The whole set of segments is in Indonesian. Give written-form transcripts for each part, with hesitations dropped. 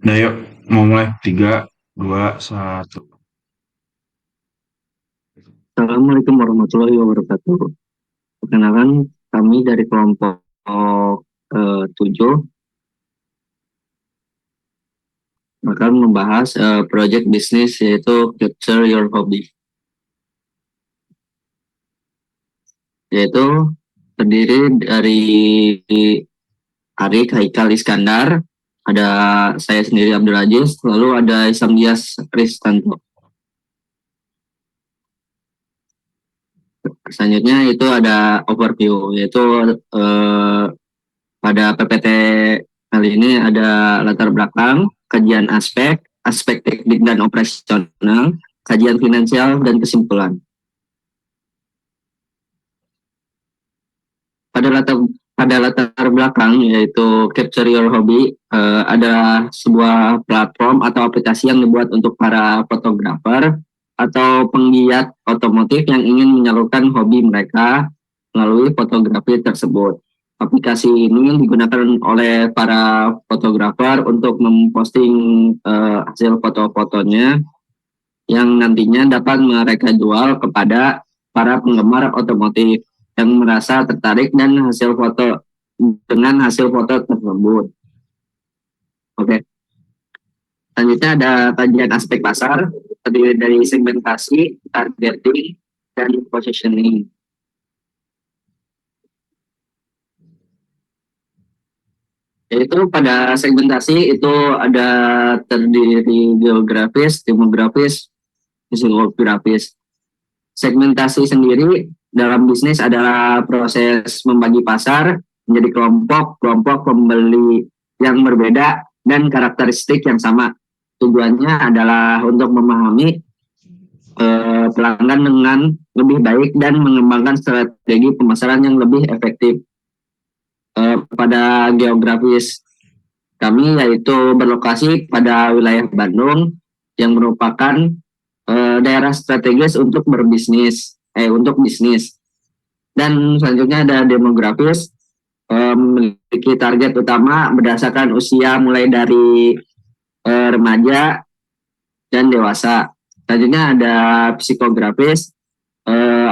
Nah, yuk, mau mulai. Tiga, dua, satu. Assalamualaikum warahmatullahi wabarakatuh. Perkenalkan, kami dari kelompok 7 akan membahas project bisnis yaitu Capture Your Hobby. Yaitu terdiri dari Arik Haikal Iskandar, ada saya sendiri Abdul Aziz, lalu ada Isam Dias Kristanto. Selanjutnya itu ada overview, yaitu eh, pada PPT kali ini ada latar belakang, kajian aspek teknik dan operasional, kajian finansial, dan kesimpulan. Pada latar belakang yaitu Capture Your Hobby ada sebuah platform atau aplikasi yang dibuat untuk para fotografer atau penggiat otomotif yang ingin menyalurkan hobi mereka melalui fotografi tersebut. Aplikasi ini digunakan oleh para fotografer untuk memposting hasil foto-fotonya yang nantinya dapat mereka jual kepada para penggemar otomotif yang merasa tertarik dengan hasil foto tersebut. Oke. Selanjutnya ada kajian aspek pasar, terdiri dari segmentasi, targeting, dan positioning. Yaitu pada segmentasi itu ada terdiri geografis, demografis, psikografis. Segmentasi sendiri dalam bisnis adalah proses membagi pasar menjadi kelompok pembeli yang berbeda dan karakteristik yang sama. Tujuannya adalah untuk memahami pelanggan dengan lebih baik dan mengembangkan strategi pemasaran yang lebih efektif. Pada geografis kami yaitu berlokasi pada wilayah Bandung yang merupakan daerah strategis untuk bisnis. Dan selanjutnya ada demografis, memiliki target utama berdasarkan usia mulai dari remaja dan dewasa. Selanjutnya ada psikografis,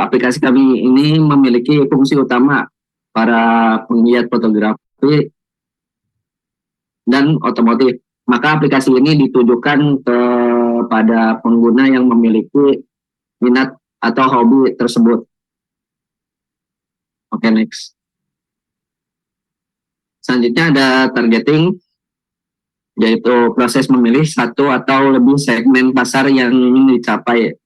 aplikasi kami ini memiliki fungsi utama para penggiat fotografi dan otomotif. Maka aplikasi ini ditujukan kepada pengguna yang memiliki minat atau hobi tersebut. Oke, next. Selanjutnya ada targeting, yaitu proses memilih satu atau lebih segmen pasar yang ingin dicapai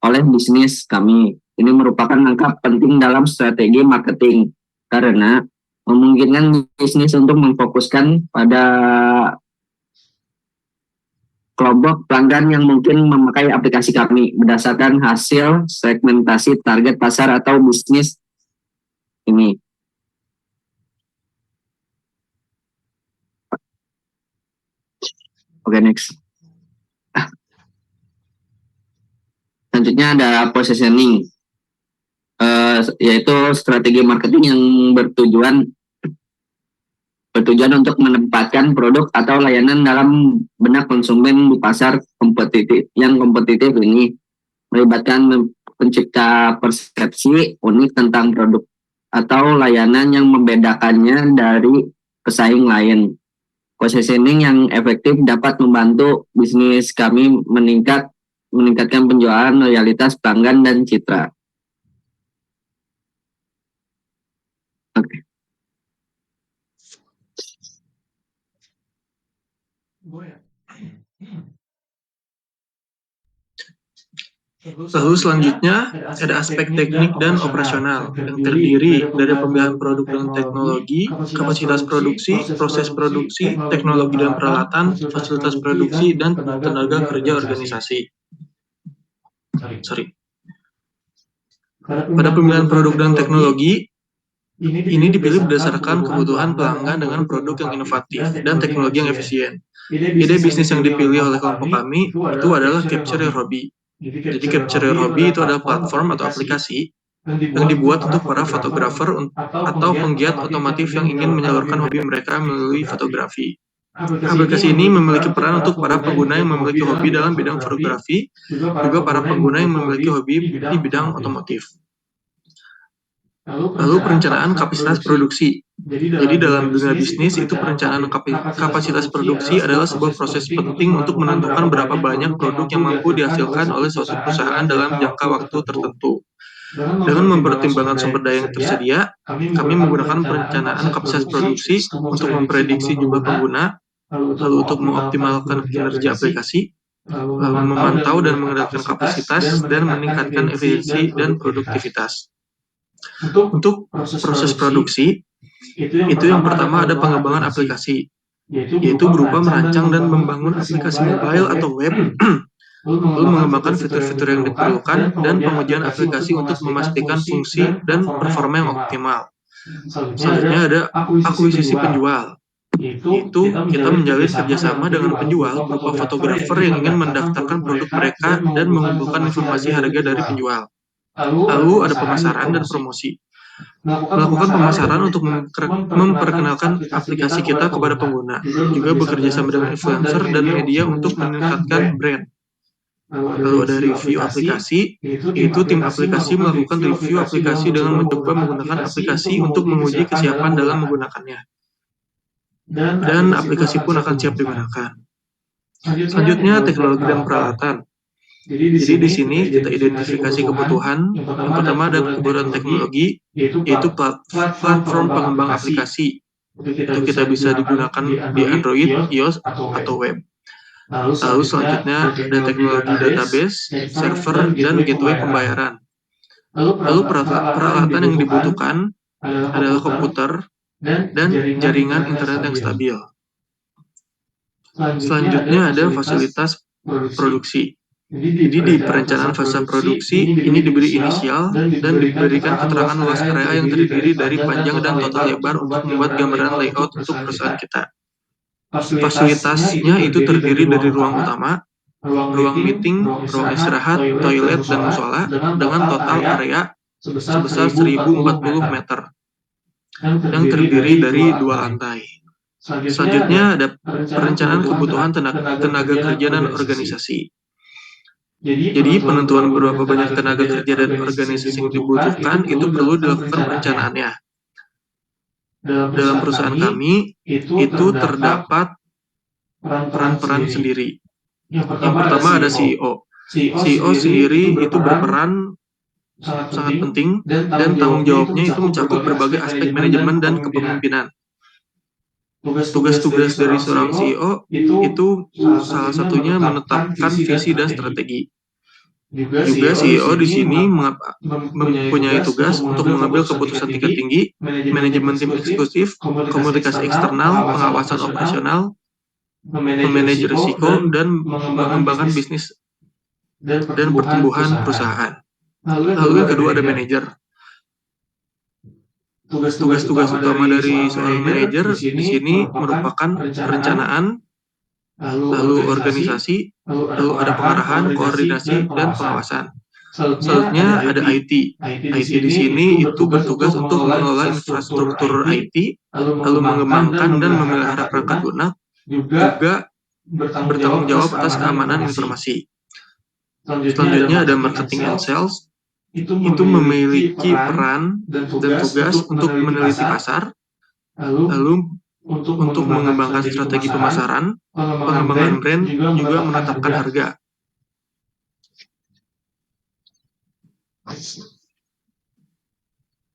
oleh bisnis kami. Ini merupakan langkah penting dalam strategi marketing karena memungkinkan bisnis untuk memfokuskan pada kelompok pelanggan yang mungkin memakai aplikasi kami berdasarkan hasil segmentasi target pasar atau bisnis ini. Oke, next. Selanjutnya ada positioning, yaitu strategi marketing yang bertujuan untuk menempatkan produk atau layanan dalam benak konsumen di pasar kompetitif ini, melibatkan pencipta persepsi unik tentang produk atau layanan yang membedakannya dari pesaing lain. Positioning yang efektif dapat membantu bisnis kami meningkatkan penjualan, loyalitas pelanggan, dan citra. Oke. Lalu selanjutnya ada aspek teknik dan operasional yang terdiri dari pemilihan produk dan teknologi, kapasitas produksi, proses produksi, teknologi dan peralatan, fasilitas produksi, dan tenaga kerja organisasi. Pada pemilihan produk dan teknologi, ini dipilih berdasarkan kebutuhan pelanggan dengan produk yang inovatif dan teknologi yang efisien. Ide bisnis yang dipilih oleh kelompok kami itu adalah Capture Your Hobby. Jadi Capture Your Hobby itu adalah platform atau aplikasi yang dibuat untuk para fotografer atau penggiat otomotif yang ingin menyalurkan hobi mereka melalui fotografi. Aplikasi ini memiliki peran untuk para pengguna yang memiliki hobi dalam bidang fotografi, juga para pengguna yang memiliki hobi di bidang otomotif. Lalu perencanaan kapasitas produksi. Jadi dalam dunia bisnis itu perencanaan kapasitas produksi adalah sebuah proses penting untuk menentukan berapa banyak produk yang mampu dihasilkan oleh suatu perusahaan dalam jangka waktu tertentu. Dengan mempertimbangkan sumber daya yang tersedia, kami menggunakan perencanaan kapasitas produksi untuk memprediksi jumlah pengguna, lalu untuk mengoptimalkan kinerja aplikasi, lalu memantau dan mengendalikan kapasitas, dan meningkatkan efisiensi dan produktivitas. Untuk proses produksi, itu yang pertama ada pengembangan aplikasi, yaitu berupa merancang dan membangun aplikasi mobile atau web, lalu mengembangkan fitur-fitur yang diperlukan, dan pengujian aplikasi untuk memastikan fungsi dan performa yang optimal. Selanjutnya ada akuisisi penjual, yaitu kita menjalin kerjasama dengan penjual berupa fotografer yang ingin mendaftarkan produk mereka dan mengumpulkan informasi harga dari penjual. Lalu ada pemasaran dan promosi. Melakukan pemasaran untuk memperkenalkan aplikasi kita kepada pengguna, juga bekerja sama dengan influencer dan media untuk meningkatkan brand. Lalu ada review aplikasi, yaitu tim aplikasi melakukan review aplikasi dengan mencoba menggunakan aplikasi untuk menguji kesiapan dalam menggunakannya. Dan aplikasi pun akan siap digunakan. Selanjutnya, teknologi dan peralatan. Jadi di sini kita identifikasi kebutuhan. Yang pertama ada kebutuhan teknologi, yaitu platform pengembang aplikasi. Itu kita bisa digunakan di Android, iOS, atau web. Lalu selanjutnya ada teknologi database, server, dan gateway pembayaran. Lalu peralatan yang dibutuhkan adalah komputer dan jaringan internet yang stabil. Selanjutnya ada fasilitas produksi. Jadi di perencanaan fase produksi ini diberi inisial dan diberikan keterangan luas area yang terdiri dari panjang dan total lebar untuk membuat gambaran layout untuk perusahaan kita. Fasilitasnya itu terdiri dari ruang utama, ruang meeting, ruang istirahat, toilet, dan musola dengan total area sebesar 1040 meter yang terdiri dari 2 lantai. Selanjutnya ada perencanaan kebutuhan tenaga kerja dan organisasi. Jadi penentuan berapa banyak tenaga kerja dan organisasi yang dibutuhkan itu perlu dilakukan perencanaannya. Dalam perusahaan kami itu terdapat peran-peran sendiri. Yang pertama ada CEO. CEO sendiri itu berperan sangat penting dan tanggung jawabnya itu mencakup berbagai aspek manajemen dan kepemimpinan. Tugas-tugas dari seorang CEO itu salah satunya menetapkan visi dan strategi. Juga CEO di sini mempunyai tugas untuk mengambil keputusan tingkat tinggi, manajemen tim eksekutif, komunikasi eksternal, pengawasan operasional, memanage risiko, dan mengembangkan bisnis dan pertumbuhan perusahaan. Lalu yang kedua ada manajer. Tugas-tugas utama dari seorang manajer di sini merupakan perencanaan, lalu organisasi, lalu ada pengarahan, koordinasi, dan pengawasan. Selanjutnya ada IT. IT di sini itu bertugas untuk mengelola infrastruktur IT, lalu mengembangkan dan memelihara perangkat lunak, juga bertanggung jawab atas keamanan informasi. Selanjutnya ada marketing and sales. Itu memiliki peran dan tugas untuk meneliti pasar, lalu untuk mengembangkan strategi pemasaran, pengembangan brand, juga menetapkan harga.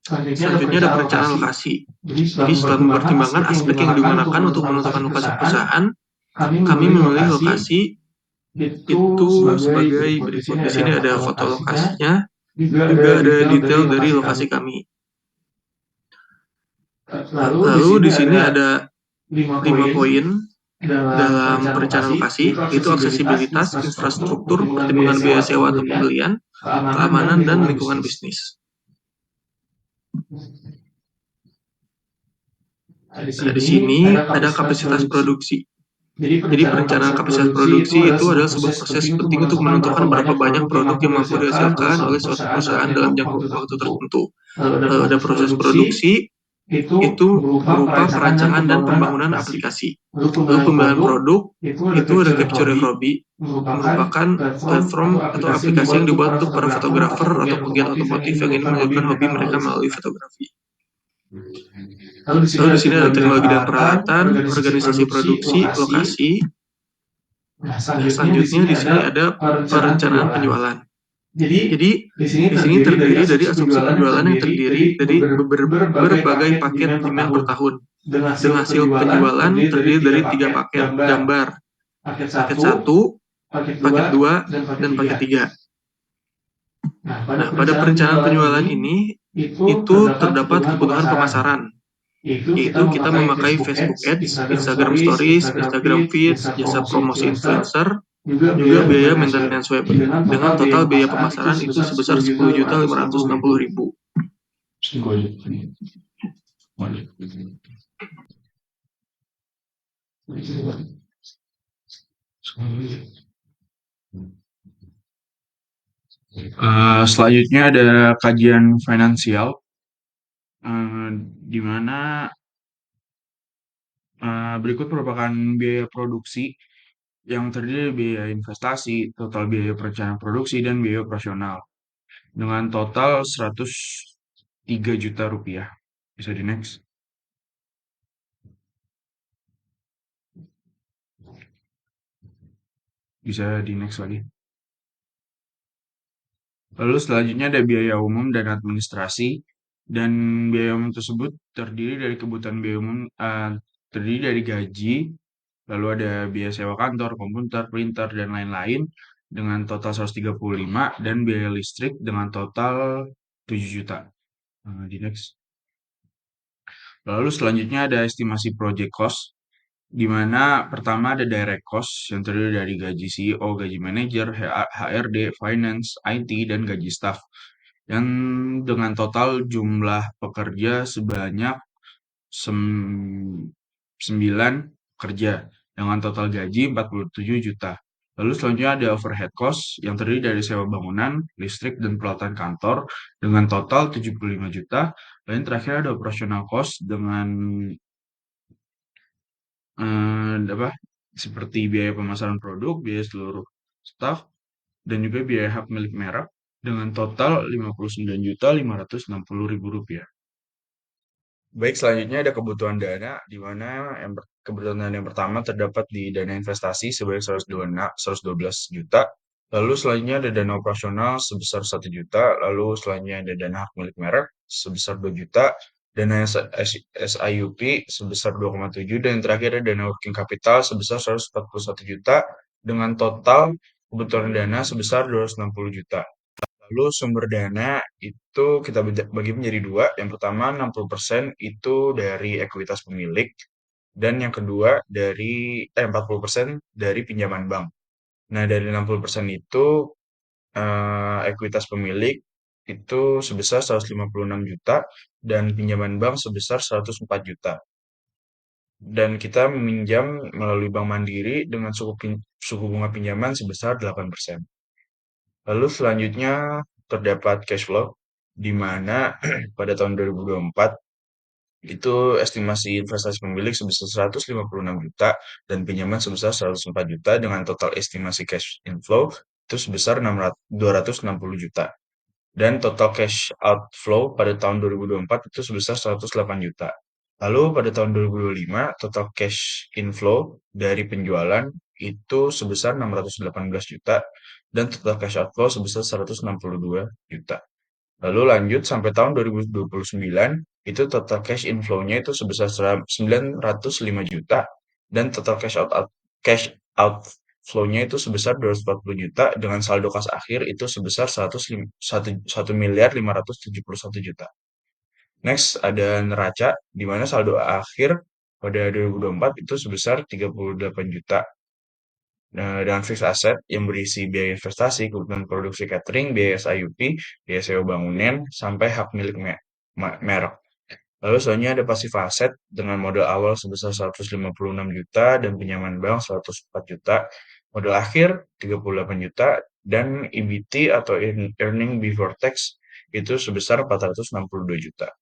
Selanjutnya ada perencanaan lokasi. Jadi setelah mempertimbangkan aspek yang digunakan untuk menentukan lokasi perusahaan, kami memilih lokasi itu sebagai berikut. Di sini ada foto lokasinya, juga ada detail dari lokasi kami. Lalu di sini ada 5 poin dalam perencanaan lokasi, yaitu aksesibilitas, infrastruktur, pertimbangan biaya sewa atau pembelian, keamanan, dan lingkungan bisnis. Nah, di sini ada kapasitas produksi. Jadi perencanaan kapasitas produksi itu adalah sebuah proses penting untuk menentukan berapa banyak produk yang mampu dihasilkan oleh suatu perusahaan dalam jangka waktu tertentu. Ada proses produksi, itu berupa perancangan dan pembangunan aplikasi. Lalu pemilihan produk itu ada Capture Your Hobby, merupakan platform atau aplikasi yang dibuat untuk para fotografer atau pegiat otomotif yang ingin menyalurkan hobi mereka melalui fotografi. Lalu di sini ada teknologi dan peralatan, organisasi produksi, lokasi. Nah, selanjutnya di sini ada perencanaan penjualan. Jadi di sini terdiri dari asumsi penjualan yang terdiri dari berbagai paket email per tahun. Dengan hasil penjualan terdiri dari 3 paket gambar, paket 1, paket 2, dan paket 3. Nah, pada perencanaan penjualan ini itu terdapat kebutuhan pemasaran, yaitu kita memakai Facebook Ads, Instagram Stories, Instagram Feeds, jasa promosi influencer, juga biaya maintenance web. Dengan total biaya pemasaran itu sebesar 10.560.000. Selanjutnya ada kajian finansial, di mana berikut merupakan biaya produksi yang terdiri dari biaya investasi, total biaya perencanaan produksi, dan biaya operasional dengan total 103 juta rupiah. Bisa di next. Bisa di next lagi. Lalu selanjutnya ada biaya umum dan administrasi, dan biaya umum tersebut terdiri dari kebutuhan biaya umum, terdiri dari gaji, lalu ada biaya sewa kantor, komputer, printer, dan lain-lain dengan total 135, dan biaya listrik dengan total 7 juta. Di next. Lalu selanjutnya ada estimasi project cost, di mana pertama ada direct cost yang terdiri dari gaji CEO, gaji manajer, HRD, finance, IT, dan gaji staff. Yang dengan total jumlah pekerja sebanyak 9 pekerja dengan total gaji 47 juta. Lalu selanjutnya ada overhead cost yang terdiri dari sewa bangunan, listrik, dan peralatan kantor dengan total 75 juta. Dan terakhir ada operational cost dengan apa seperti biaya pemasaran produk, biaya seluruh staff, dan juga biaya hak milik merek dengan total 59.560.000 rupiah. Baik, selanjutnya ada kebutuhan dana, di mana kebutuhan dana yang pertama terdapat di dana investasi sebanyak 112 juta. Lalu selanjutnya ada dana operasional sebesar 1 juta. Lalu selanjutnya ada dana hak milik merek sebesar 2 juta. Dana SIUP sebesar 2,7. Dan yang terakhir ada dana working capital sebesar 141 juta. Dengan total kebutuhan dana sebesar 260 juta. Lalu sumber dana itu kita bagi menjadi dua. Yang pertama 60% itu dari ekuitas pemilik dan yang kedua dari 40% dari pinjaman bank. Nah, dari 60% itu ekuitas pemilik itu sebesar 156 juta dan pinjaman bank sebesar 104 juta. Dan kita meminjam melalui Bank Mandiri dengan suku bunga pinjaman sebesar 8%. Lalu selanjutnya terdapat cash flow, di mana pada tahun 2024 itu estimasi investasi pemilik sebesar 156 juta dan pinjaman sebesar 104 juta dengan total estimasi cash inflow itu sebesar 260 juta. Dan total cash outflow pada tahun 2024 itu sebesar 108 juta. Lalu pada tahun 2025 total cash inflow dari penjualan itu sebesar 618 juta dan total cash outflow sebesar 162 juta. Lalu lanjut sampai tahun 2029 itu total cash inflow-nya itu sebesar 905 juta dan total cash outflow-nya itu sebesar 240 juta dengan saldo kas akhir itu sebesar 1 miliar 571 juta. Next ada neraca di mana saldo akhir pada 2024 itu sebesar 38 juta. Dan fixed asset yang berisi biaya investasi, kebutuhan produksi catering, biaya SIUP, biaya sewa bangunan, sampai hak milik merek. Lalu selanjutnya ada passive asset dengan modal awal sebesar 156 juta dan pinjaman bank 104 juta. Modal akhir 38 juta dan EBT atau earning before tax itu sebesar 462 juta.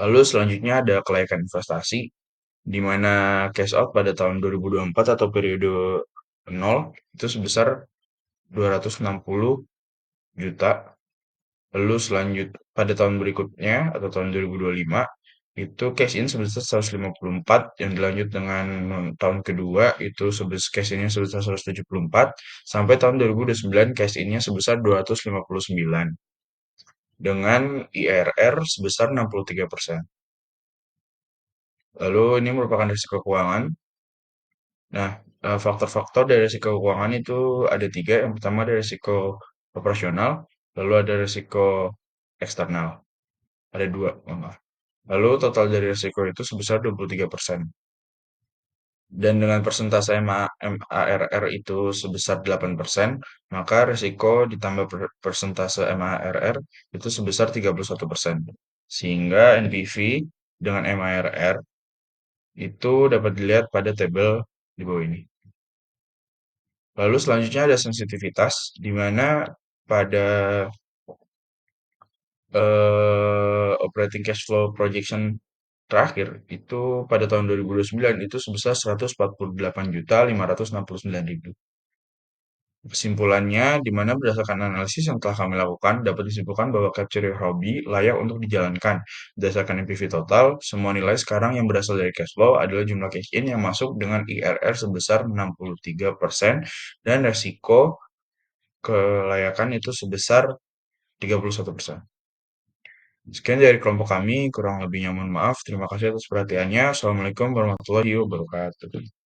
Lalu selanjutnya ada kelayakan investasi, di mana cash out pada tahun 2024 atau periode 0 itu sebesar 260 juta. Lalu pada tahun berikutnya atau tahun 2025 itu cash in sebesar 154 yang dilanjut dengan tahun kedua itu cash innya sebesar 174 sampai tahun 2029 cash innya sebesar 259 dengan IRR sebesar 63%. Lalu ini merupakan risiko keuangan. Nah, faktor-faktor dari risiko keuangan itu ada tiga. Yang pertama ada risiko operasional, lalu ada risiko eksternal. Ada dua, maaf. Lalu total dari risiko itu sebesar 23%. Dan dengan persentase MARR itu sebesar 8%, maka risiko ditambah persentase MARR itu sebesar 31%. Sehingga NPV dengan MARR itu dapat dilihat pada tabel di bawah ini. Lalu selanjutnya ada sensitivitas, di mana pada operating cash flow projection terakhir itu pada tahun 2029 itu sebesar 148.569.000. Kesimpulannya, di mana berdasarkan analisis yang telah kami lakukan, dapat disimpulkan bahwa Capture Your Hobby layak untuk dijalankan. Berdasarkan NPV total, semua nilai sekarang yang berasal dari cash flow adalah jumlah cash in yang masuk dengan IRR sebesar 63% dan resiko kelayakan itu sebesar 31%. Sekian dari kelompok kami, kurang lebihnya mohon maaf. Terima kasih atas perhatiannya. Assalamualaikum warahmatullahi wabarakatuh.